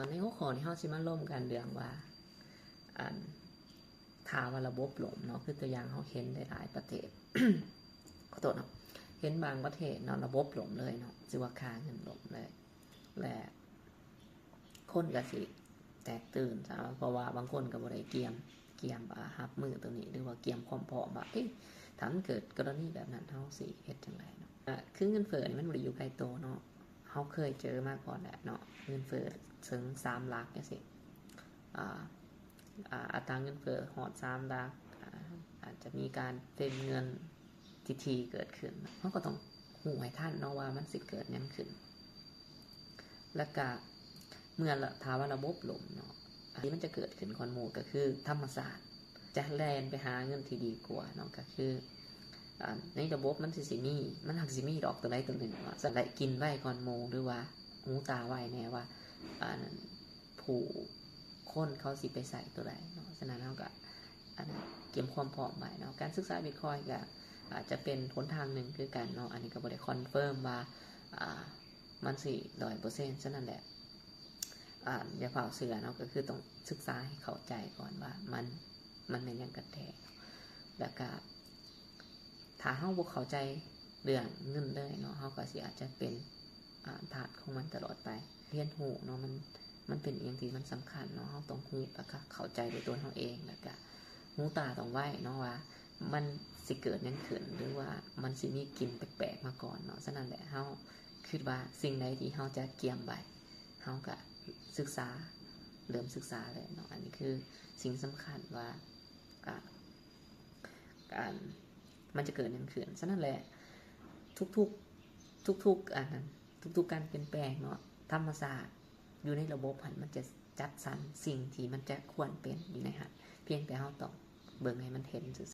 ในหัวข้อที่เฮาสิมาร่วมกันเรื่องว่าอ่าถ้าว่าระบบล่มเนาะคือตัวอย่างเฮาเห็นได้หลายประเทศ ขอโทษเนาะเห็นบางประเทศเนาะระบบล่มเลยเนาะสิว่าค่าเงินล่มเลยและคนก็สิแตกตื่นซะเพราะว่าบางคนก็บ่ได้เตรียมรับมือตรงนี้หรือว่าเตรียมความพร้อมว่าถ้ามันเกิดกรณีแบบนั้นเฮาสิเฮ็ดจังไดเนาะคือเงินเฟ้อนี่มันบ่ได้อยู่ไกลตัวเนาะเฮาเคยเจอมาก่อนแหละเนาะเงินเฟ้อถึง3หลักจังซี่อัตราเงินเฟ้อฮอด3หลักอาจจะมีการเป็นเงินทีเกิดขึ้นเฮาก็ต้องฮู้ให้ทันเนาะว่ามันสิเกิดหยังขึ้นแล้วก็เมื่อถ้าว่าระบบล่มเนาะที่มันจะเกิดขึ้นก่อนหมู่ก็คือธรรมศาสตร์จะแล่นไปหาเงินที่ดีกว่าเนาะก็คือในระบบมันสิมีมันหักสิมีดอกตัวใดตัวหนึ่งว่าสันได้กินไว้ก่อนหมู่หรือว่าหูตาไว้แน่ว่าผู้คนเขาสิไปใส่ตัวใดเนาะฉะนั้นเฮาก็เตรียมความพร้อมไว้เนาะการศึกษา Bitcoin ก็อาจจะเป็นหนทางหนึ่งคือกันเนาะอันนี้ก็บ่ได้คอนเฟิร์มว่ามันสิ 100% ฉะนั้นแหละอย่าเผาเสือเนาะก็คือต้องศึกษาให้เข้าใจก่อนว่ามันเป็นหยังกันแท้แล้วก็ถ้าเฮาบ่เข้าใจเรื่องเงินเลยเนาะเฮาก็สิอาจจะเป็นทาสของมันตลอดไปเรียนรู้เนาะมันเป็นอย่างที่มันสำคัญเนาะเฮาต้องรู้แล้วก็เข้าใจด้วยตัวเฮาเองแล้วก็หูตาต้องไว้เนาะว่ามันสิเกิดหยังขึ้นหรือว่ามันสิมีกลิ่นแปลกๆมาก่อนเนาะฉะนั้นแหละเฮาคิดว่าสิ่งใดที่เฮาจะเกียมไว้เฮาก็ศึกษาเริ่มศึกษาเลยเนาะอันนี้คือสิ่งสำคัญว่าการมันจะเกิดหยังขึ้นฉะนั้นแหละทุกอันนั้นทุกการเปลี่ยนแปลงเนาะธรรมศาสตร์อยู่ในระบบหันมันจะจัดสรรสิ่งที่มันจะควรเป็นอยู่ในหันเพียงแต่เฮาต้องเบิ่งให้มันเห็นซื่อ